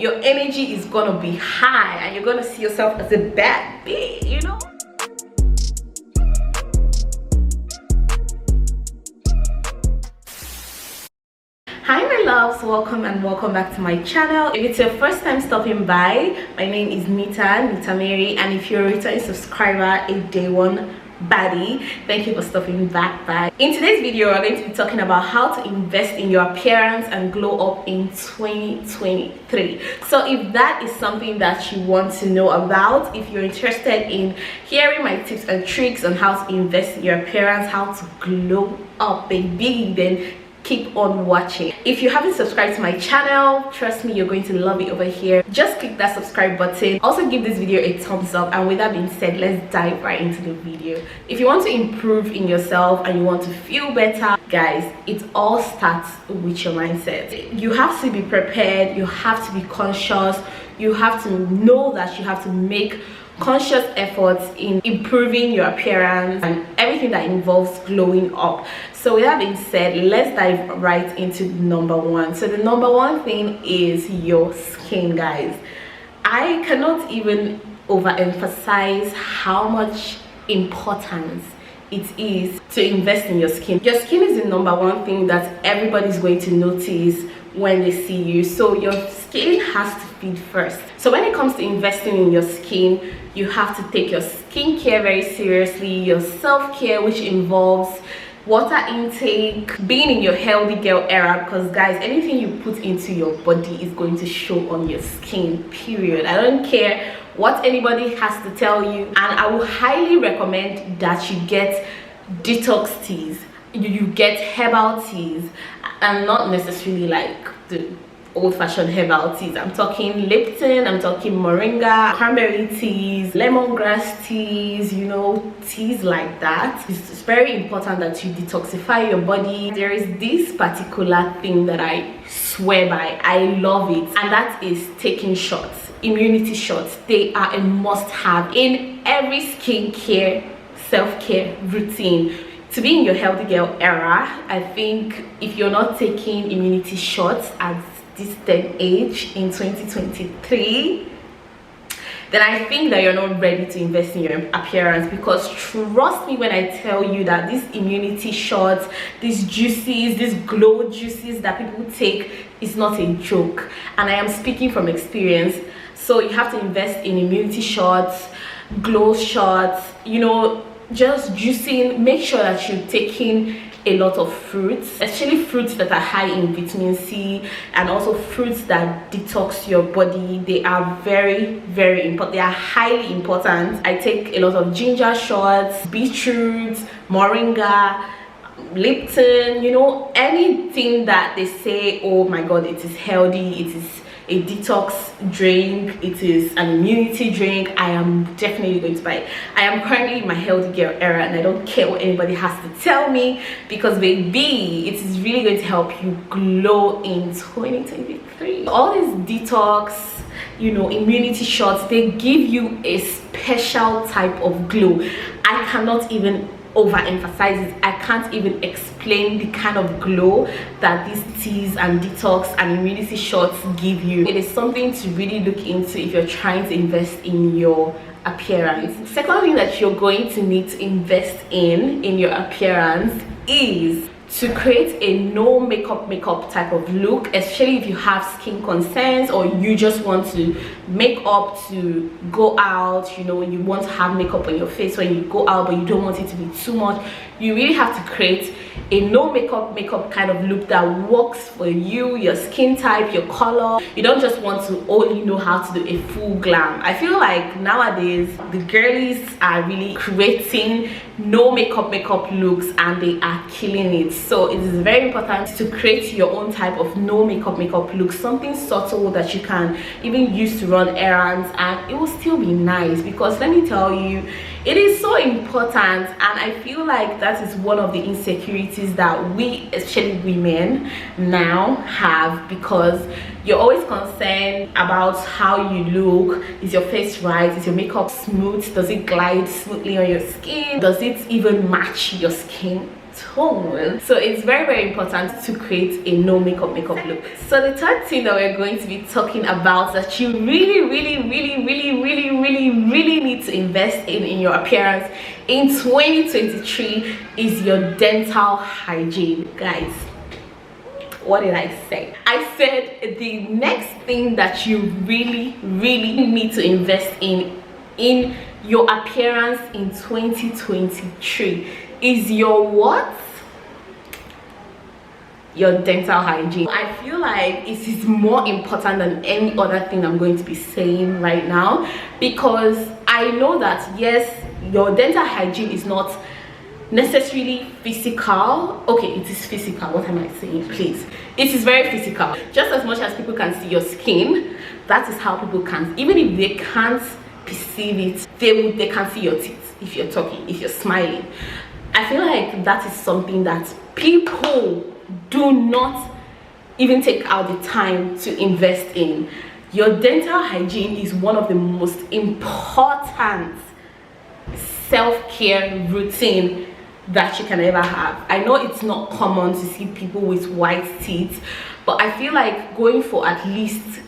your energy is gonna be high and you're gonna see yourself as a bad bitch, you know. Hi my loves, welcome back to my channel. If it's your first time stopping by, my name is Nita Mary, and if you're a returning subscriber, a day one baddie, thank you for stopping back by. In today's video, we're going to be talking about how to invest in your appearance and glow up in 2023. So if that is something that you want to know about, if you're interested in hearing my tips and tricks on how to invest in your appearance, how to glow up baby, then keep on watching. If you haven't subscribed to my channel, trust me, you're going to love it over here. Just click that subscribe button. Also give this video a thumbs up, and with that being said, let's dive right into the video. If you want to improve in yourself and you want to feel better, guys, it all starts with your mindset. You have to be prepared, you have to be conscious, you have to know that you have to make conscious efforts in improving your appearance and everything that involves glowing up. So with that being said, let's dive right into number one. So the number one thing is your skin, guys. I cannot even overemphasize how much importance it is to invest in your skin. Your skin is the number one thing that everybody's going to notice when they see you, so your skin has to feed first. So when it comes to investing in your skin, you have to take your skincare very seriously, your self-care, which involves water intake, being in your healthy girl era, because guys, anything you put into your body is going to show on your skin, period. I don't care what anybody has to tell you, and I will highly recommend that you get detox teas, you get herbal teas, and not necessarily like the old-fashioned herbal teas. I'm talking Lipton, I'm talking moringa, cranberry teas, lemongrass teas, you know, teas like that. It's very important that you detoxify your body. There is this particular thing that I swear by, I love it, and that is taking shots, immunity shots. They are a must-have in every skincare, self-care routine. To be in your healthy girl era, I think if you're not taking immunity shots at this day age in 2023, then I think that you're not ready to invest in your appearance. Because trust me when I tell you that these immunity shots, these juices, these glow juices that people take is not a joke, and I am speaking from experience. So you have to invest in immunity shots, glow shots, you know, just juicing. Make sure that you're taking a lot of fruits, especially fruits that are high in vitamin C, and also fruits that detox your body. They are very important, they are highly important. I take a lot of ginger shots, beetroot, moringa, Lipton, you know, anything that they say, oh my god, it is healthy, it is a detox drink, it is an immunity drink, I am definitely going to buy it. I am currently in my healthy girl era, and I don't care what anybody has to tell me, because baby, it is really going to help you glow in 2023. All these detox, you know, immunity shots, they give you a special type of glow. I cannot even overemphasize it. I can't even explain the kind of glow that these teas and detox and immunity shots give you. It is something to really look into if you're trying to invest in your appearance. The second thing that you're going to need to invest in your appearance is to create a no makeup type of look, especially if you have skin concerns or you just want to make up to go out. You know, you want to have makeup on your face when you go out, but you don't want it to be too much. You really have to create a no makeup kind of look that works for you, your skin type, your color. You don't just want to only know how to do a full glam. I feel like nowadays the girlies are really creating no makeup looks, and they are killing it. So it is very important to create your own type of no makeup look, something subtle that you can even use to run errands, and it will still be nice. Because let me tell you, it is so important, and I feel like that is one of the insecurities that we, especially women, now have, because you're always concerned about how you look. Is your face right? Is your makeup smooth? Does it glide smoothly on your skin? Does it even match your skin tone. So it's very important to create a no makeup look. So the third thing that we're going to be talking about that you really need to invest in your appearance in 2023 is your dental hygiene. Guys, what did I say? I said the next thing that you really need to invest in your appearance in 2023 is your what? Your dental hygiene. I feel like it is more important than any other thing I'm going to be saying right now, because I know that yes, your dental hygiene is not necessarily physical. Okay, it is physical. What am I saying? Please, it is very physical. Just as much as people can see your skin, that is how people can, even if they can't perceive it, they can see your teeth. If you're talking, if you're smiling, I feel like that is something that people do not even take out the time to invest in. Your dental hygiene is one of the most important self-care routine that you can ever have. I know it's not common to see people with white teeth, but I feel like going for at least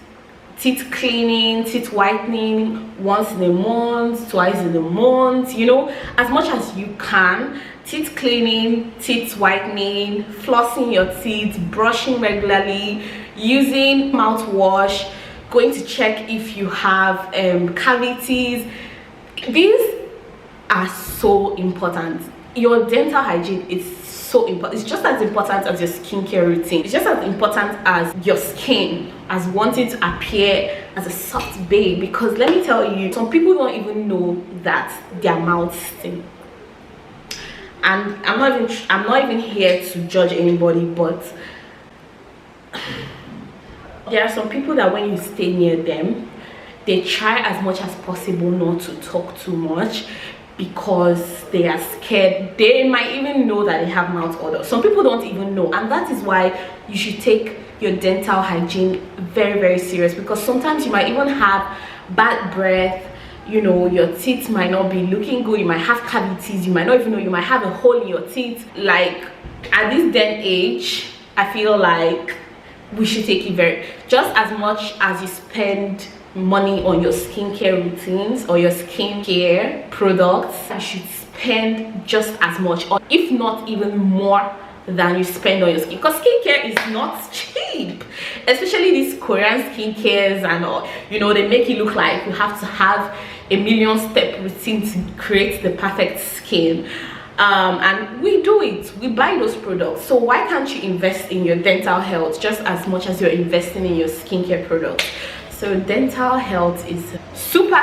teeth cleaning, teeth whitening once in a month, twice in a month, you know, as much as you can. Teeth cleaning, teeth whitening, flossing your teeth, brushing regularly, using mouthwash, going to check if you have cavities. These are so important. Your dental hygiene is so important. It's just as important as your skincare routine. It's just as important as your skin, as wanting to appear as a soft babe. Because let me tell you, some people don't even know that their mouths stink. And I'm not even here to judge anybody, but there are some people that when you stay near them, they try as much as possible not to talk too much because they are scared. They might even know that they have mouth odor. Some people don't even know, and that is why you should take your dental hygiene very serious, because sometimes you might even have bad breath. You know, your teeth might not be looking good, you might have cavities, you might not even know, you might have a hole in your teeth. Like, at this day and age, I feel like we should take it just as much as you spend money on your skincare routines or your skincare products, you should spend just as much, or if not even more than you spend on your skin, because skincare is not cheap, especially these Korean skincare and all. You know, they make it look like you have to have a million-step routine to create the perfect skin, and we do it. We buy those products. So why can't you invest in your dental health just as much as you're investing in your skincare products? So dental health is super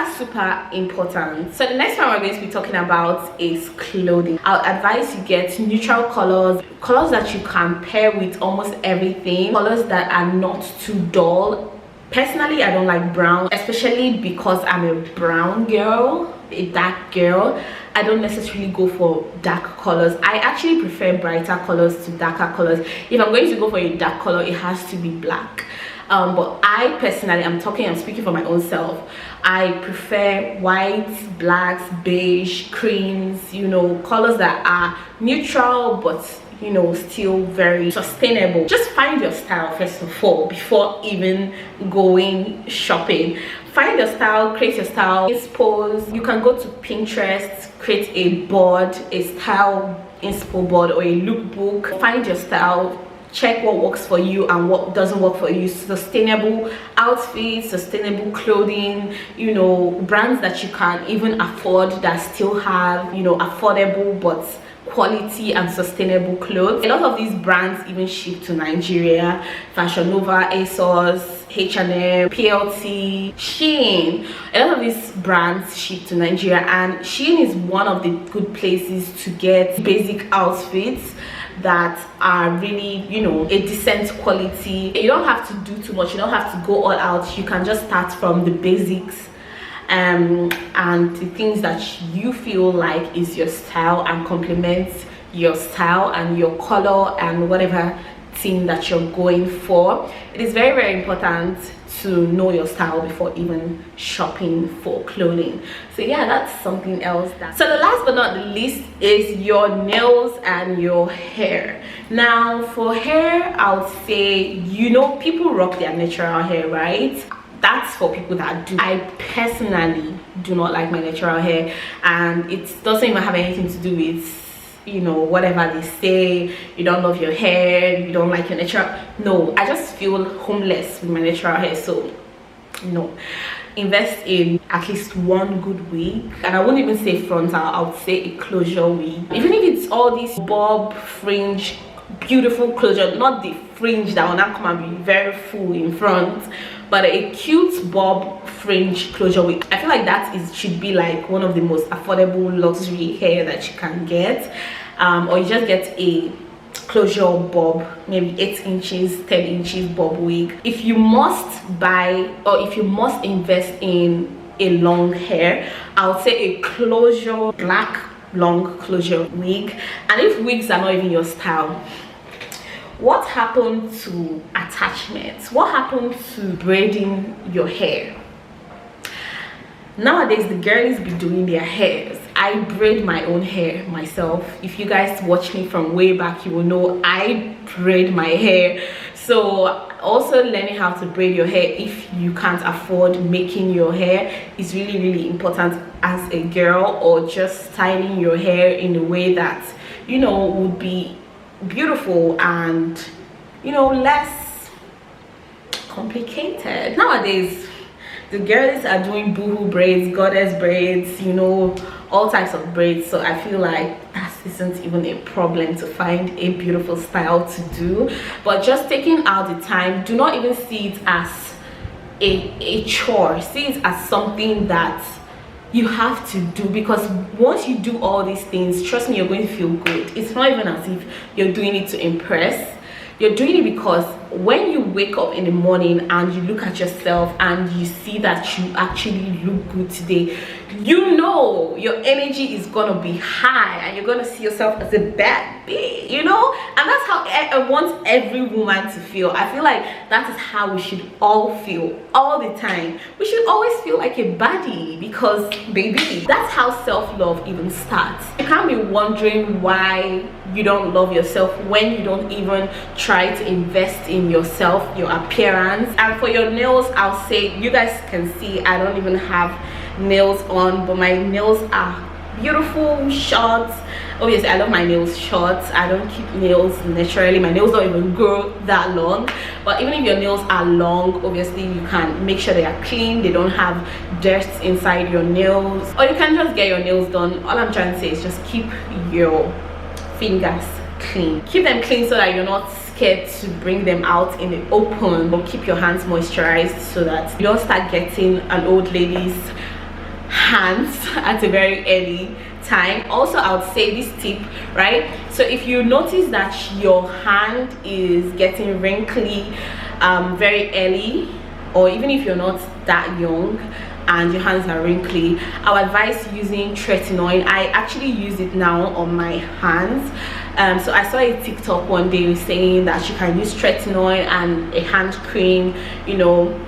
important. So the next one we're going to be talking about is clothing. I'll advise you get neutral colors that you can pair with almost everything, colors that are not too dull. Personally, I don't like brown, especially because I'm a brown girl, a dark girl. I don't necessarily go for dark colors. I actually prefer brighter colors to darker colors. If I'm going to go for a dark color, it has to be black. But I personally, I'm speaking for my own self, I prefer whites, blacks, beige, creams, you know, colors that are neutral but, you know, still very sustainable. Just find your style first of all before even going shopping. Find your style, create your style, inspo. You can go to Pinterest, create a board, a style inspo board or a lookbook. Find your style, check what works for you and what doesn't work for you. Sustainable outfits, sustainable clothing, you know, brands that you can even afford that still have, you know, affordable but quality and sustainable clothes. A lot of these brands even ship to Nigeria. Fashion Nova, ASOS, H&M, PLT, Shein. A lot of these brands ship to Nigeria, and Shein is one of the good places to get basic outfits that are really, you know, a decent quality. You don't have to do too much, you don't have to go all out. You can just start from the basics and the things that you feel like is your style and complements your style and your color and whatever thing that you're going for. It is very, very important to know your style before even shopping for clothing. So yeah, that's something else. So the last but not the least is your nails and your hair. Now for hair, I would say, you know, people rock their natural hair, right? That's for people that do. I personally do not like my natural hair, and it doesn't even have anything to do with, you know, whatever they say, you don't love your hair, you don't like your natural. No, I just feel homeless with my natural hair. So no, invest in at least one good wig, and I wouldn't even say frontal, I would say a closure wig. Even if it's all these bob fringe, beautiful closure, not the fringe that will not come and be very full in front, but a cute bob fringe closure wig. I feel like that should be like one of the most affordable luxury hair that you can get. Or you just get a closure bob, maybe 8 inches 10 inches bob wig. If you must buy, or if you must invest in a long hair, I would say a closure black long closure wig. And if wigs are not even your style, what happened to attachments? What happened to braiding your hair? Nowadays the girls be doing their hairs. I braid my own hair myself. If you guys watch me from way back, you will know I braid my hair. So also learning how to braid your hair if you can't afford making your hair is really, really important as a girl, or just styling your hair in a way that, you know, would be beautiful and, you know, less complicated. Nowadays the girls are doing boohoo braids, goddess braids, you know, all types of braids. So I feel like that isn't even a problem to find a beautiful style to do. But just taking out the time, do not even see it as a chore. See it as something that you have to do, because once you do all these things, trust me, you're going to feel good. It's not even as if you're doing it to impress. You're doing it because when you wake up in the morning and you look at yourself and you see that you actually look good today, you know your energy is gonna be high and you're gonna see yourself as a bad bitch, you know. And that's how I want every woman to feel. I feel like that is how we should all feel all the time. We should always feel like a baddie, because baby, that's how self-love even starts. You can't be wondering why you don't love yourself when you don't even try to invest in yourself, your appearance. And for your nails, I'll say, you guys can see I don't even have nails on, but my nails are beautiful, short. Obviously I love my nails short. I don't keep nails naturally. My nails don't even grow that long. But even if your nails are long, obviously you can make sure they are clean, they don't have dirt inside your nails, or you can just get your nails done. All I'm trying to say is just keep your fingers clean. Keep them clean so that you're not scared to bring them out in the open. But keep your hands moisturized so that you don't start getting an old lady's hands at a very early time. Also, I would say this tip, right? So if you notice that your hand is getting wrinkly very early, or even if you're not that young and your hands are wrinkly, I would advise using tretinoin. I actually use it now on my hands. So I saw a TikTok one day saying that you can use tretinoin and a hand cream, you know,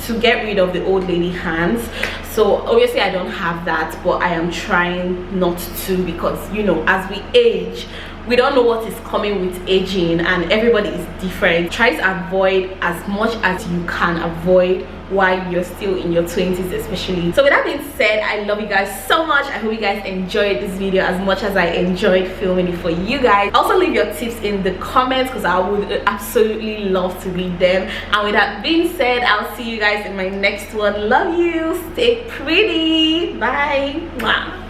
to get rid of the old lady hands. So obviously I don't have that, but I am trying not to, because, you know, as we age, we don't know what is coming with aging and everybody is different. Try to avoid as much as you can avoid while you're still in your 20s especially. So with that being said, I love you guys so much. I hope you guys enjoyed this video as much as I enjoyed filming it for you guys. Also leave your tips in the comments, because I would absolutely love to read them. And with that being said, I'll see you guys in my next one. Love you, stay pretty, bye. Mwah.